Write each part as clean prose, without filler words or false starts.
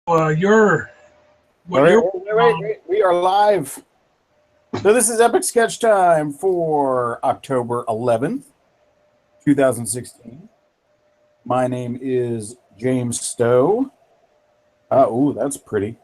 You're what All right, you're wait. We are live. So this is Epic Sketch Time for October 11th, 2016. My name is James Stowe. Ooh, that's pretty.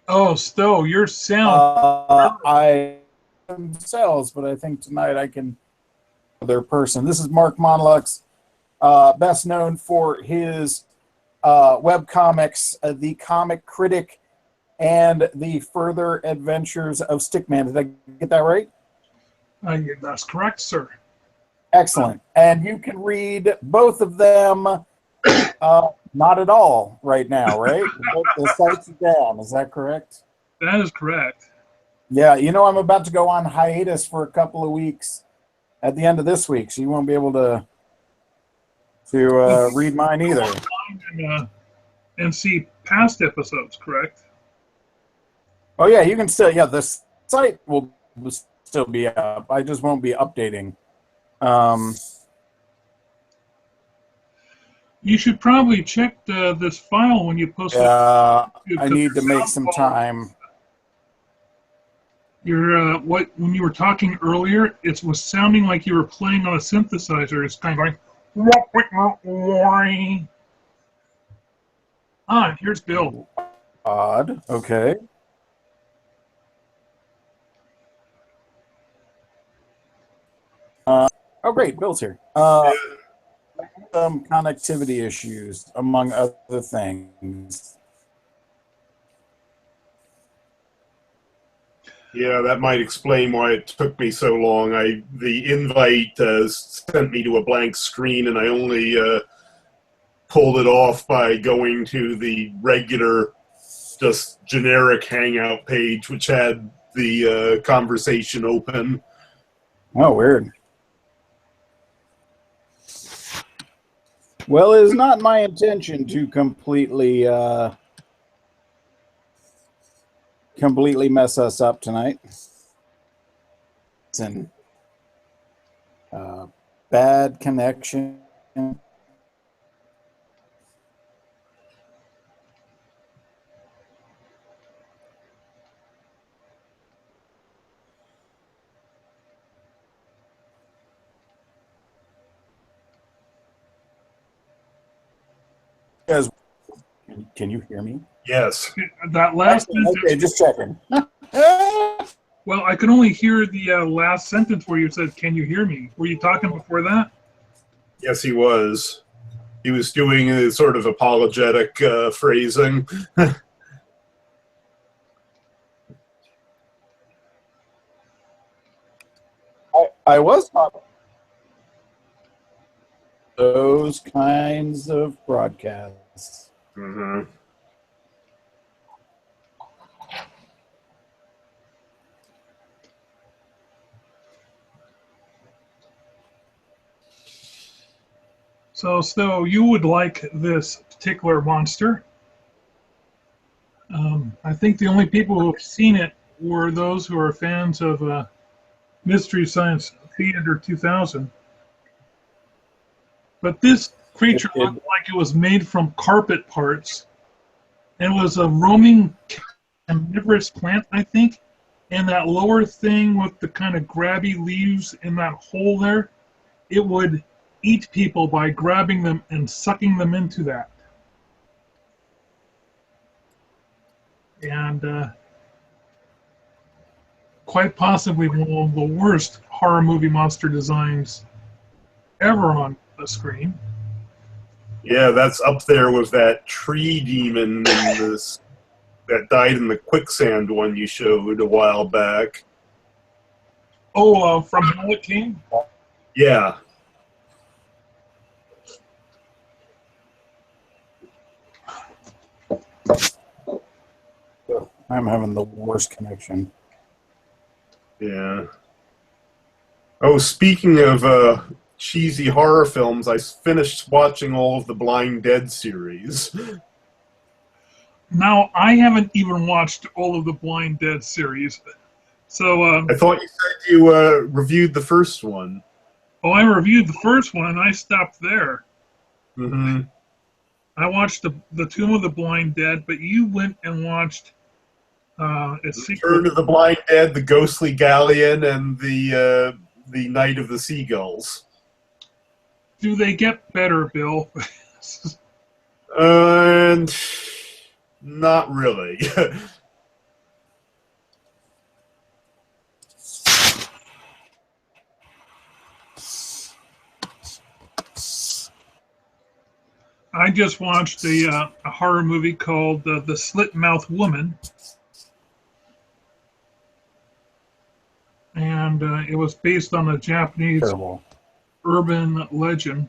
Oh, Stowe, your sound. I themselves, but I think tonight I can other person. This is Mark Monlux, best known for his web comics, The Comic Critic, and The Further Adventures of Stickman. Did I get that right? That's correct, sir. Excellent. And you can read both of them not at all right now, right? The site's down. Is that correct? That is correct. Yeah, you know, I'm about to go on hiatus for a couple of weeks at the end of this week, so you won't be able to read mine either. And see past episodes, correct? Oh, yeah, you can still, the site will still be up. I just won't be updating. You should probably check this file when you post it. I need to make some time. When you were talking earlier, it was sounding like you were playing on a synthesizer. It's kind of going. Here's Bill. Odd. Okay. Oh, great. Bill's here. Some connectivity issues, among other things. Yeah, that might explain why it took me so long. The invite sent me to a blank screen, and I only pulled it off by going to the regular, just generic Hangout page, which had the conversation open. Oh, weird. Well, it is not my intention to completely mess us up tonight. It's an bad connection. Can you hear me? Yes. That last sentence. Okay, just checking. Well, I could only hear the last sentence where you said, "Can you hear me?" Were you talking before that? Yes, he was. He was doing a sort of apologetic phrasing. I was talking those kinds of broadcasts. Mm-hmm. So you would like this particular monster. I think the only people who have seen it were those who are fans of Mystery Science Theater 2000. But this creature looked like it was made from carpet parts. And it was a roaming carnivorous plant, I think. And that lower thing with the kind of grabby leaves in that hole there, it would eat people by grabbing them and sucking them into that. And quite possibly one of the worst horror movie monster designs ever on the screen. Yeah, that's up there with that tree demon that died in the quicksand one you showed a while back. Oh, from How It Came? Yeah. I'm having the worst connection. Yeah. Oh, speaking of cheesy horror films, I finished watching all of the Blind Dead series. Now, I haven't even watched all of the Blind Dead series. So, I thought you said you reviewed the first one. oh, I reviewed the first one and I stopped there. Mm-hmm. I watched the Tomb of the Blind Dead, but you went and watched its sequel. Return of the Blind Dead, the Ghostly Galleon, and the Night of the Seagulls. Do they get better, Bill? And not really. I just watched a horror movie called The Slit-Mouthed Woman. And it was based on a Japanese Terrible. urban legend.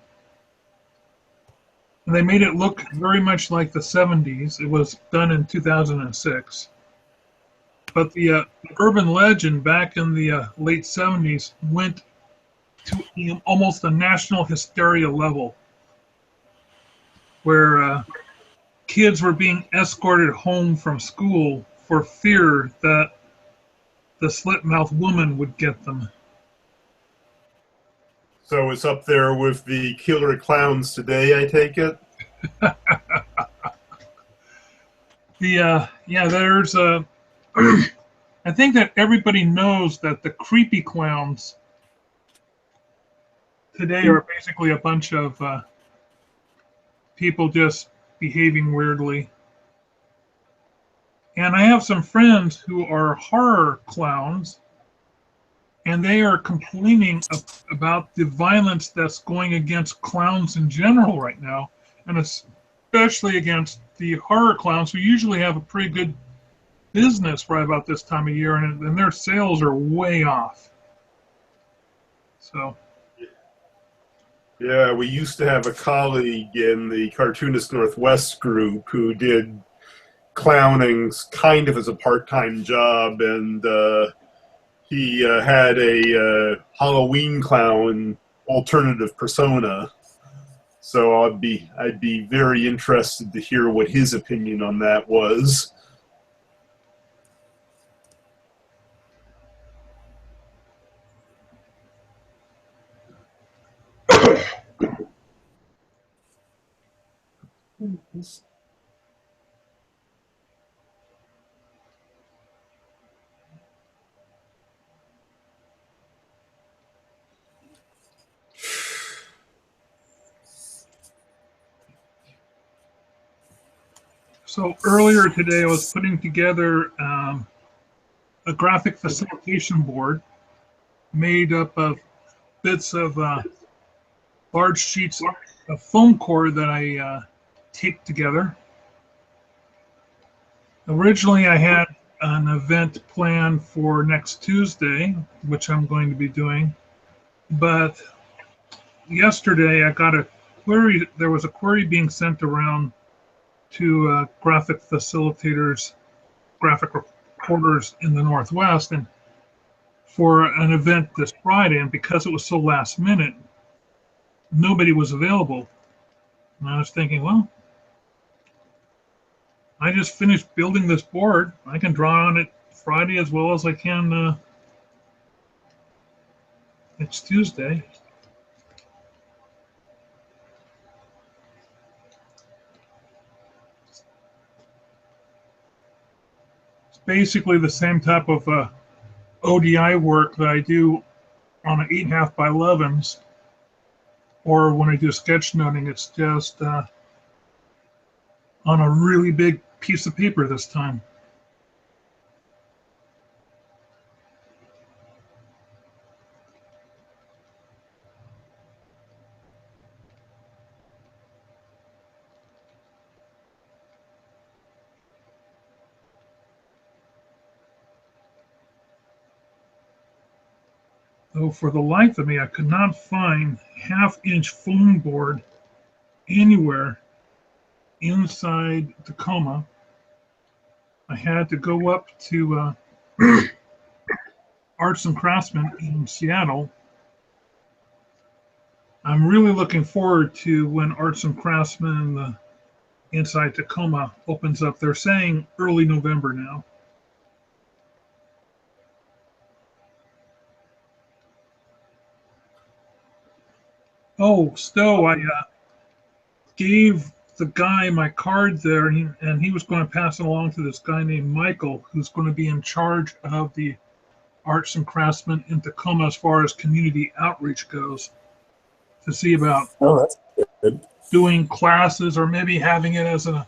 And they made it look very much like the 70s. It was done in 2006. But the urban legend back in the late 70s went to almost a national hysteria level, where kids were being escorted home from school for fear that the slit-mouthed woman would get them. So it's up there with the Killer Clowns today, I take it? There's a. I think that everybody knows that the creepy clowns today are basically a bunch of people just behaving weirdly. And I have some friends who are horror clowns, and they are complaining about the violence that's going against clowns in general right now, and especially against the horror clowns who usually have a pretty good business right about this time of year, and their sales are way off. So. Yeah, we used to have a colleague in the Cartoonist Northwest group who did clowning kind of as a part-time job, and he had a Halloween clown alternative persona. So I'd be very interested to hear what his opinion on that was. So earlier today, I was putting together a graphic facilitation board made up of bits of large sheets of foam core that I taped together. Originally, I had an event planned for next Tuesday, which I'm going to be doing, but yesterday I got a query. There was a query being sent around to graphic facilitators, graphic reporters in the Northwest, and for an event this Friday. And because it was so last minute, nobody was available. And I was thinking, well, I just finished building this board. I can draw on it Friday as well as I can next Tuesday. Basically the same type of ODI work that I do on an 8.5 by 11s, or when I do sketchnoting, it's just on a really big piece of paper this time. Though for the life of me, I could not find half-inch foam board anywhere inside Tacoma. I had to go up to Arts and Craftsmen in Seattle I'm really looking forward to when Arts and Craftsmen inside Tacoma opens up. They're saying early November now. Oh, Stowe, I gave the guy my card there, and he was going to pass it along to this guy named Michael, who's going to be in charge of the Arts and Craftsmen in Tacoma as far as community outreach goes, to see about Oh, that's good. doing classes or maybe having it as a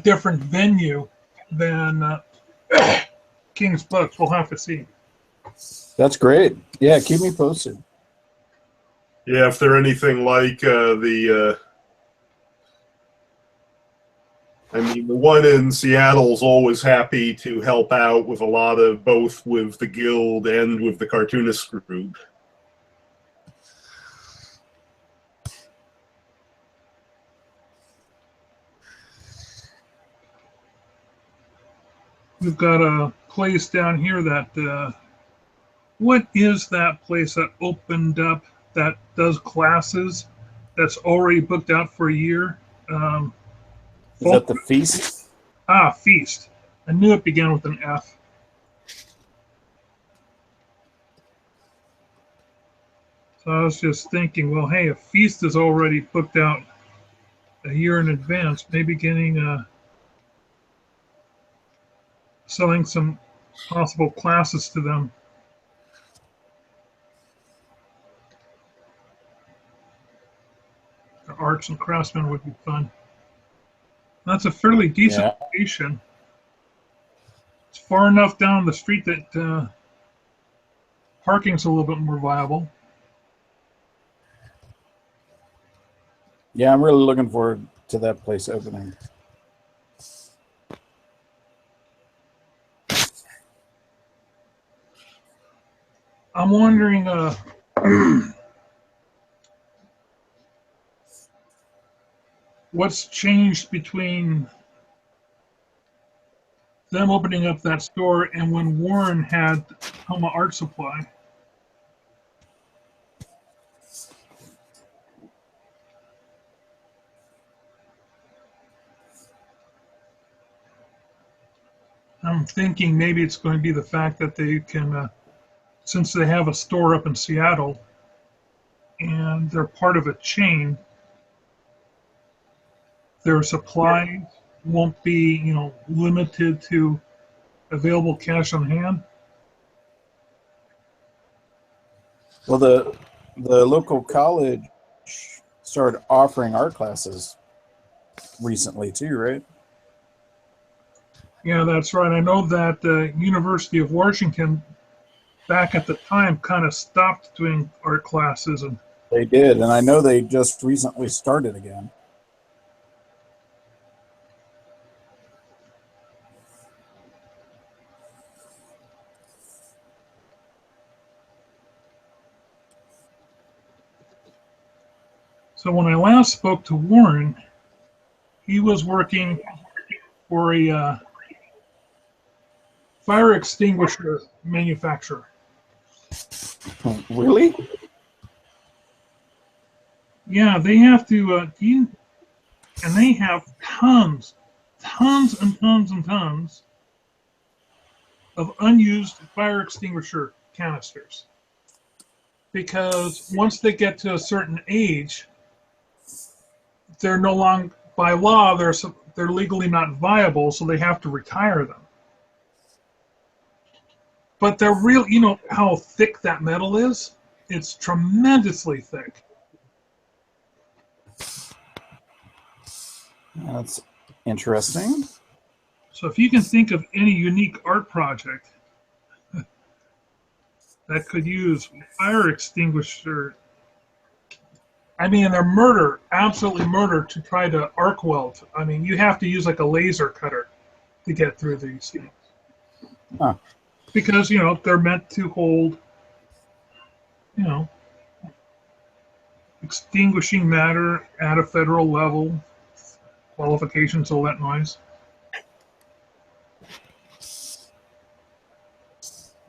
different venue than King's Books. We'll have to see. That's great. Yeah, keep me posted. Yeah, if they're anything like the one in Seattle's always happy to help out with a lot of both with the guild and with the cartoonist group. We've got a place down here that, what is that place that opened up that does classes that's already booked out for a year? Is that the Feast? Feast. I knew it began with an F. So I was just thinking, well, hey, if Feast is already booked out a year in advance, maybe getting selling some possible classes to them. The Arts and Craftsmen would be fun. That's a fairly decent location. It's far enough down the street that parking's a little bit more viable. Yeah, I'm really looking forward to that place opening. I'm wondering, what's changed between them opening up that store and when Warren had Tacoma Art Supply. I'm thinking maybe it's going to be the fact that they can, since they have a store up in Seattle and they're part of a chain, their supply won't be, limited to available cash on hand. Well, the local college started offering art classes recently too, right? Yeah, that's right. I know that the University of Washington, back at the time, kind of stopped doing art classes, and They did, and I know they just recently started again. so when I last spoke to Warren, he was working for a fire extinguisher manufacturer. Really? Yeah, they have to, and they have tons and tons of unused fire extinguisher canisters. Because once they get to a certain age, they're no longer, by law, they're legally not viable, so they have to retire them. But they're real, you know how thick that metal is? It's tremendously thick. That's interesting. So if you can think of any unique art project that could use fire extinguisher, I mean, they're absolutely murder to try to arc weld. I mean, you have to use like a laser cutter to get through these things. Huh. Because, they're meant to hold, extinguishing matter at a federal level, qualifications, all that noise.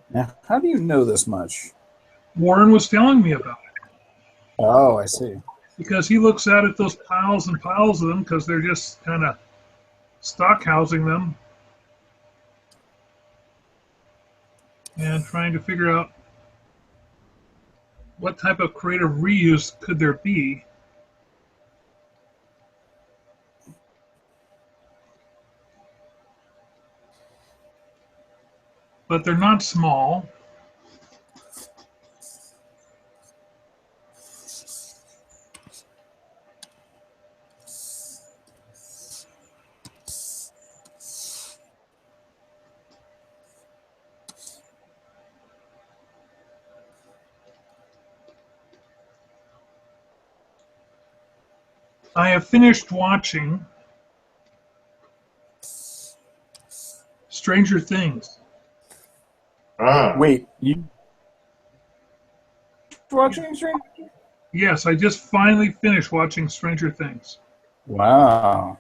Now, how do you know this much? Warren was telling me about it. Oh, I see. Because he looks out at those piles and piles of them because they're just kind of stock housing them and trying to figure out what type of creative reuse could there be. But they're not small. I have finished watching Stranger Things. Ah. Wait, you watching Stranger? Yes, I just finally finished watching Stranger Things. Wow.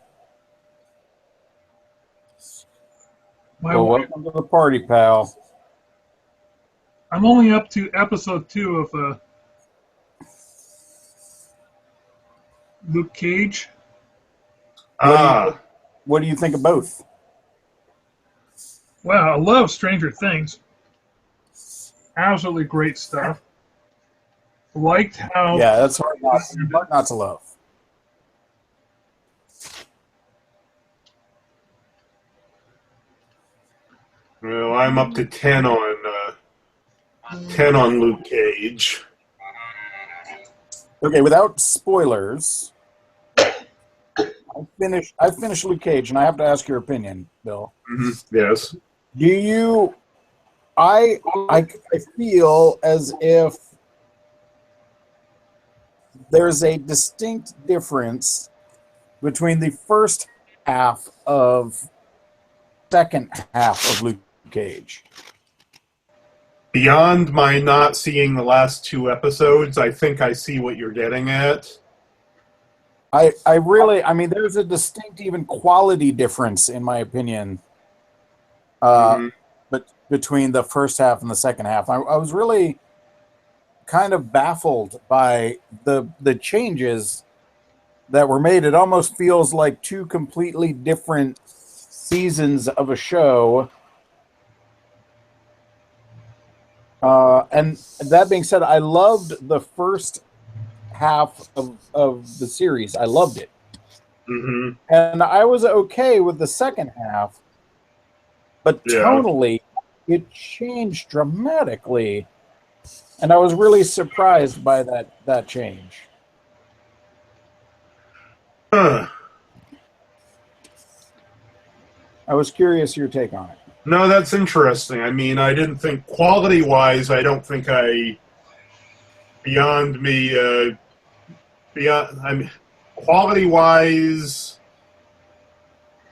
My Well, wife, welcome to the party, pal. I'm only up to episode 2 of Luke Cage. Ah. What do you think of both? Wow, I love Stranger Things. Absolutely great stuff. Liked how Yeah, that's hard not to love. Well, I'm up to 10 on Luke Cage. Okay, without spoilers, I finished Luke Cage, and I have to ask your opinion, Bill. Mm-hmm. Yes. Do you? I feel as if there's a distinct difference between the first half of second half of Luke Cage. Beyond my not seeing the last 2 episodes, I think I see what you're getting at. I mean, there's a distinct even quality difference, in my opinion, but between the first half and the second half. I was really kind of baffled by the changes that were made. It almost feels like 2 completely different seasons of a show. And that being said, I loved the first half of the series. I loved it. Mm-hmm. And I was okay with the second half, but tonally, it changed dramatically. And I was really surprised by that change. Huh. I was curious your take on it. No, that's interesting. I mean, I didn't think quality-wise, I don't think quality-wise,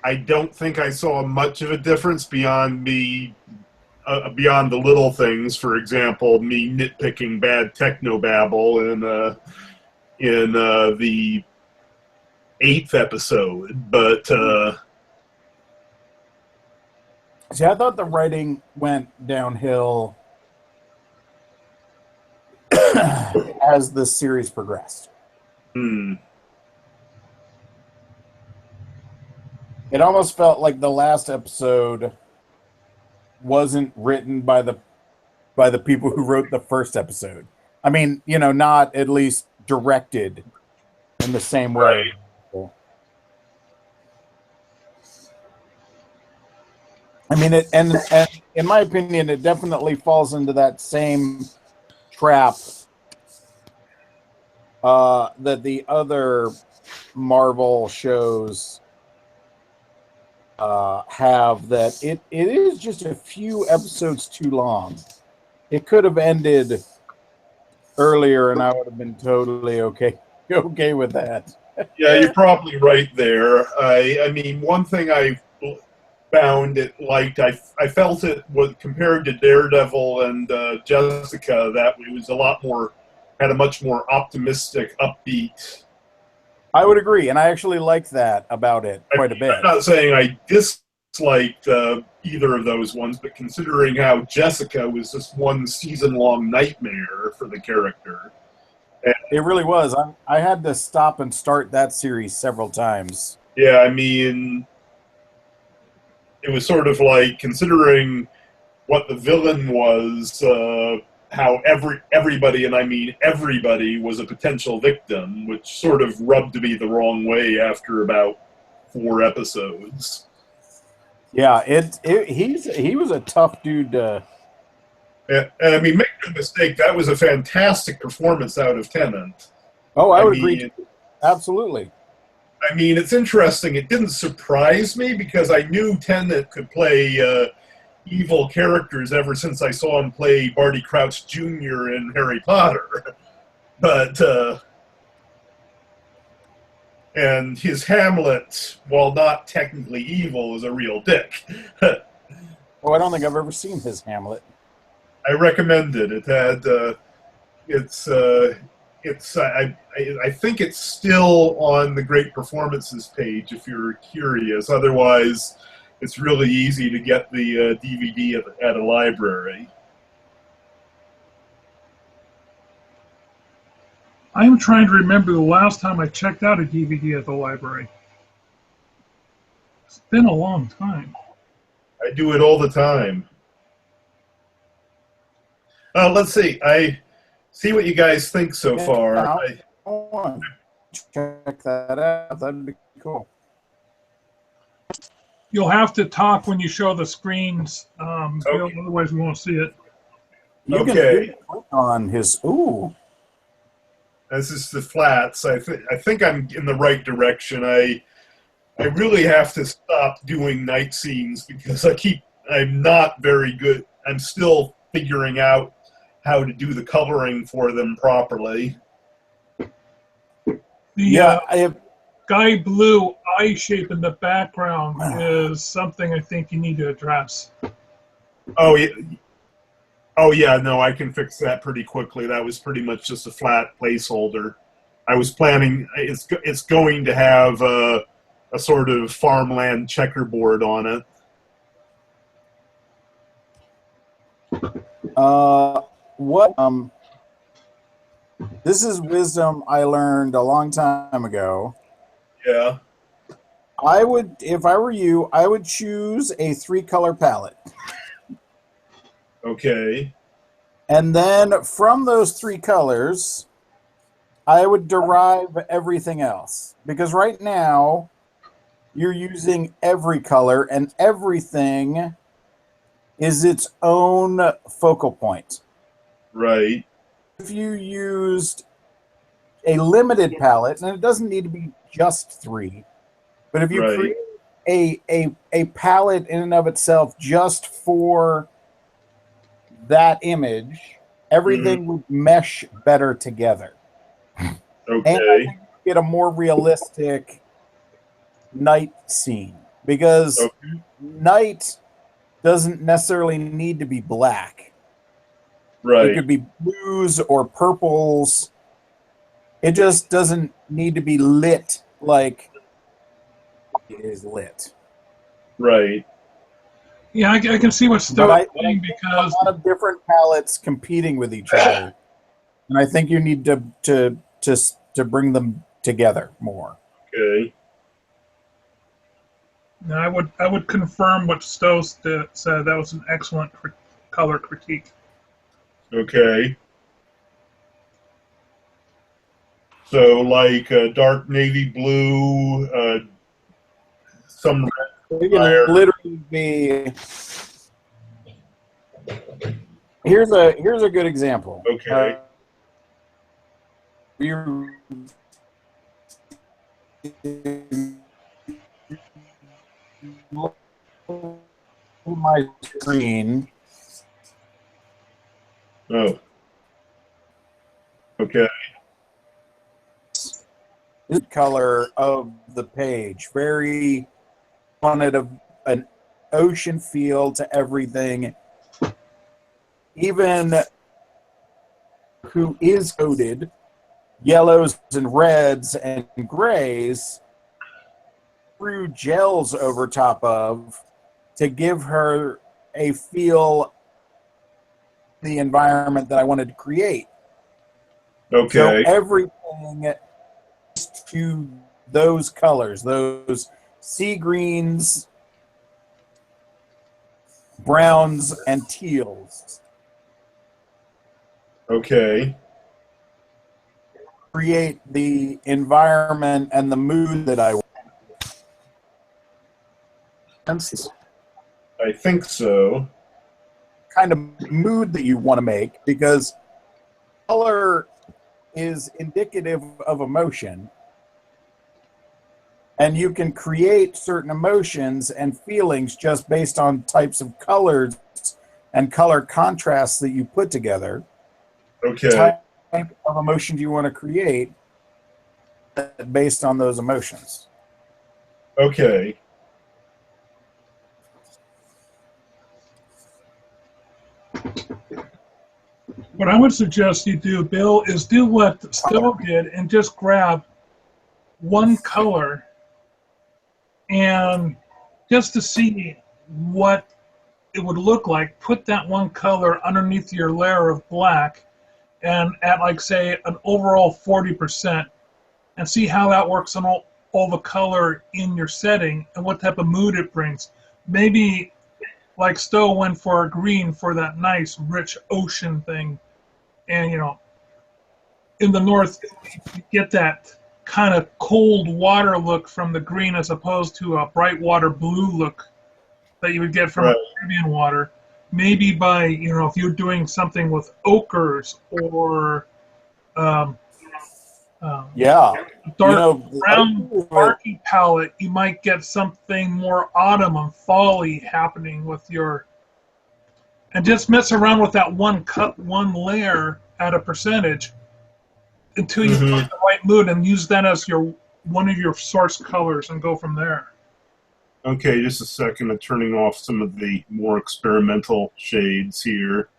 I don't think I saw much of a difference beyond the little things. For example, me nitpicking bad technobabble in the 8th episode, but see, I thought the writing went downhill as the series progressed. It almost felt like the last episode wasn't written by the people who wrote the first episode. I mean, not at least directed in the same way. I mean, and in my opinion, it definitely falls into that same trap that the other Marvel shows have, that it is just a few episodes too long. It could have ended earlier, and I would have been totally okay with that. Yeah, you're probably right there. I mean, one thing I found it liked, I felt it was, compared to Daredevil and Jessica, that it was had a much more optimistic, upbeat. I would agree, and I actually liked that about it quite a bit. I'm not saying I disliked either of those ones, but considering how Jessica was just one season-long nightmare for the character. It really was. I had to stop and start that series several times. Yeah, I mean, it was sort of like considering what the villain was, how everybody, and I mean everybody, was a potential victim, which sort of rubbed me the wrong way after about 4 episodes. Yeah, he was a tough dude to. And I mean, make no mistake, that was a fantastic performance out of Tennant. Oh, I would mean, agree. Absolutely. I mean, it's interesting. It didn't surprise me because I knew Tennant could play evil characters ever since I saw him play Barty Crouch Jr. in Harry Potter. But and his Hamlet, while not technically evil, is a real dick. Oh, I don't think I've ever seen his Hamlet. I recommend it. It had I think it's still on the Great Performances page if you're curious. Otherwise, it's really easy to get the DVD at a library. I'm trying to remember the last time I checked out a DVD at the library. It's been a long time. I do it all the time. Let's see. I see what you guys think so far. Check that out. That'd be cool. You'll have to talk when you show the screens, Okay. otherwise we won't see it. You can click on his. Ooh. This is the flats. I think I'm in the right direction. I really have to stop doing night scenes because I'm not very good. I'm still figuring out how to do the coloring for them properly. The sky blue eye shape in the background is something I think you need to address. Oh yeah. Oh yeah, no, I can fix that pretty quickly. That was pretty much just a flat placeholder. I was planning. It's going to have a sort of farmland checkerboard on it. This is wisdom I learned a long time ago. Yeah. If I were you, I would choose a 3-color palette. Okay. And then from those 3 colors, I would derive everything else. Because right now, you're using every color, and everything is its own focal point. Right. If you used a limited palette, and it doesn't need to be just 3, but if you create a palette in and of itself just for that image, everything would mesh better together. Okay. And I think you get a more realistic night scene because night doesn't necessarily need to be black. Right. It could be blues or purples. It just doesn't need to be lit like it is lit. Right. Yeah, I can see what Stowe's saying because a lot of different palettes competing with each other, and I think you need to bring them together more. Okay. I would confirm what Stowe said. That was an excellent color critique. Okay. So, like dark navy blue, some red. It can literally be. Here's a good example. Okay. My screen. Oh. Okay. The color of the page. Very wanted an ocean feel to everything. Even who is coded yellows and reds and grays threw gels over top of to give her a feel the environment that I wanted to create. So Okay. everything to those colors, those sea greens, browns, and teals. Okay. Create the environment and the mood that I want. I think so. Kind of mood that you want to make, because color is indicative of emotion, and you can create certain emotions and feelings just based on types of colors and color contrasts that you put together. Okay. Type of emotion do you want to create based on those emotions? Okay. What I would suggest you do, Bill, is do what Stowe did and just grab one color and just to see what it would look like, put that one color underneath your layer of black and at like say an overall 40% and see how that works on all the color in your setting and what type of mood it brings. Maybe like Stowe went for a green for that nice rich ocean thing, and in the north you get that kind of cold water look from the green as opposed to a bright water blue look that you would get from a Right. Caribbean water. Maybe by if you're doing something with ochres or um, Yeah. dark brown barky palette, you might get something more autumn and folly happening with your. And just mess around with that one layer at a percentage until you Mm-hmm. find the right mood, and use that as your one of your source colors, and go from there. Okay, just a second. I'm turning off some of the more experimental shades here.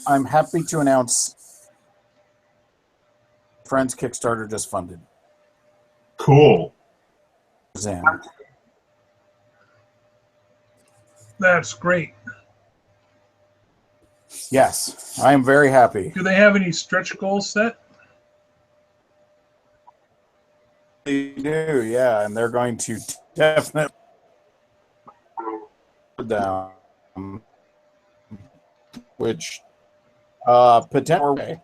I'm happy to announce Friends Kickstarter just funded. Cool. That's great. Yes, I am very happy. Do they have any stretch goals set? They do, yeah, and they're going to definitely down, which potentially.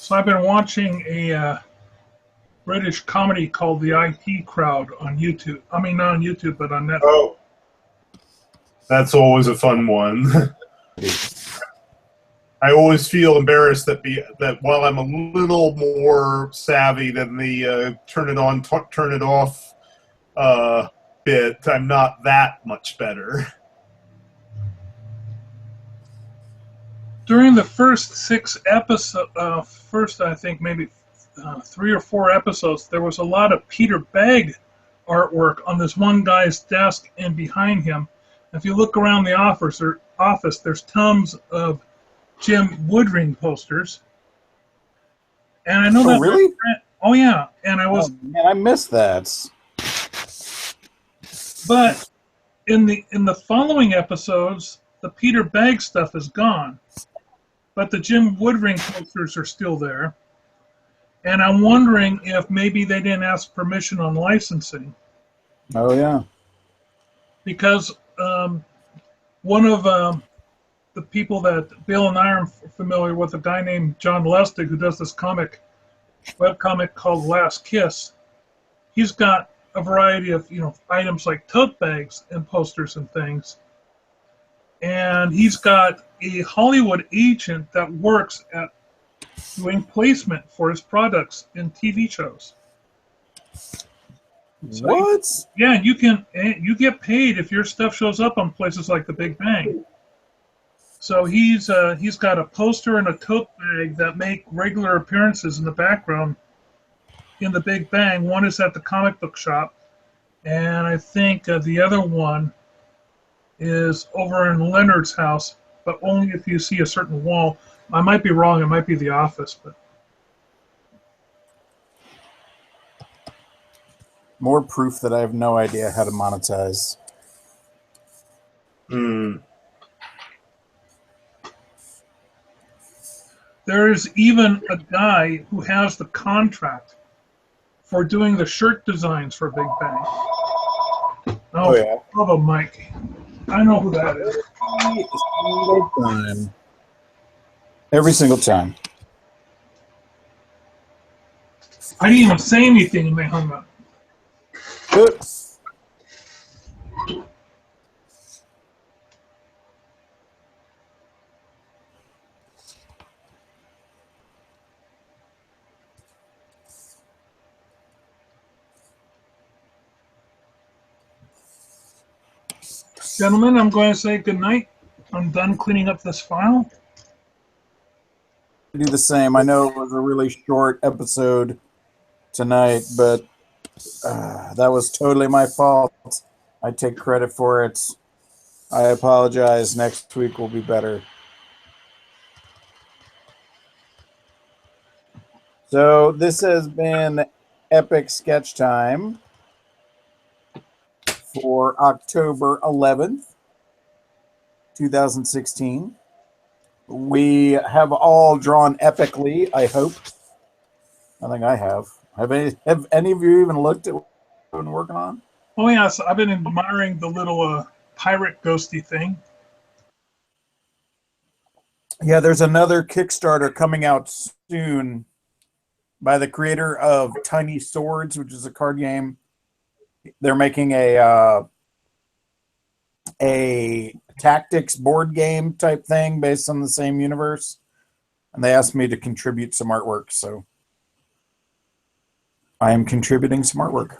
So I've been watching a British comedy called The IT Crowd on YouTube. I mean, not on YouTube, but on Netflix. Oh, that's always a fun one. I always feel embarrassed that while I'm a little more savvy than the turn it on, turn it off bit, I'm not that much better. During the first 6 episodes, first I think maybe 3 or 4 episodes, there was a lot of Peter Bagg artwork on this one guy's desk and behind him. If you look around the office, there's tons of Jim Woodring posters. And I know that. Really? Oh yeah, and I was. Oh, man, I missed that. But in the following episodes, the Peter Bagg stuff is gone, but the Jim Woodring posters are still there. And I'm wondering if maybe they didn't ask permission on licensing. Oh, yeah. Because one of the people that Bill and I are familiar with, a guy named John Lustig, who does this webcomic called Last Kiss, he's got a variety of items like tote bags and posters and things. And he's got a Hollywood agent that works at doing placement for his products in TV shows. So what? Yeah, you get paid if your stuff shows up on places like the Big Bang. So he's got a poster and a tote bag that make regular appearances in the background in the Big Bang. One is at the comic book shop, and I think the other one is over in Leonard's house, but only if you see a certain wall. I might be wrong. It might be the office, but more proof that I have no idea how to monetize. There is even a guy who has the contract for doing the shirt designs for Big Bang. Oh yeah. Bravo, Mike. I know who that is. Every single time. I didn't even say anything and they hung up. Good. Gentlemen, I'm going to say good night. I'm done cleaning up this file. Do the same. I know it was a really short episode tonight, but that was totally my fault. I take credit for it. I apologize. Next week will be better. So this has been Epic Sketch Time for October 11th, 2016. We have all drawn epically, I hope. I think I have. Have any of you even looked at what I've been working on? Oh, yeah, so I've been admiring the little pirate ghosty thing. Yeah, there's another Kickstarter coming out soon by the creator of Tiny Swords, which is a card game. They're making a tactics board game type thing based on the same universe. And they asked me to contribute some artwork, so I am contributing some artwork.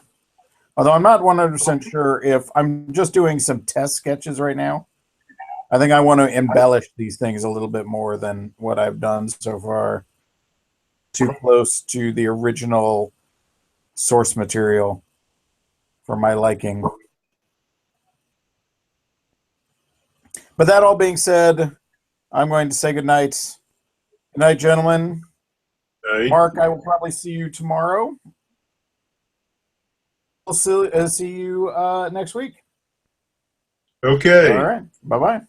Although I'm not 100% sure if I'm just doing some test sketches right now. I think I want to embellish these things a little bit more than what I've done so far. Too close to the original source material for my liking. But that all being said, I'm going to say good night. Good night, gentlemen. Hey. Mark, I will probably see you tomorrow. I'll see you next week. Okay. All right. Bye-bye.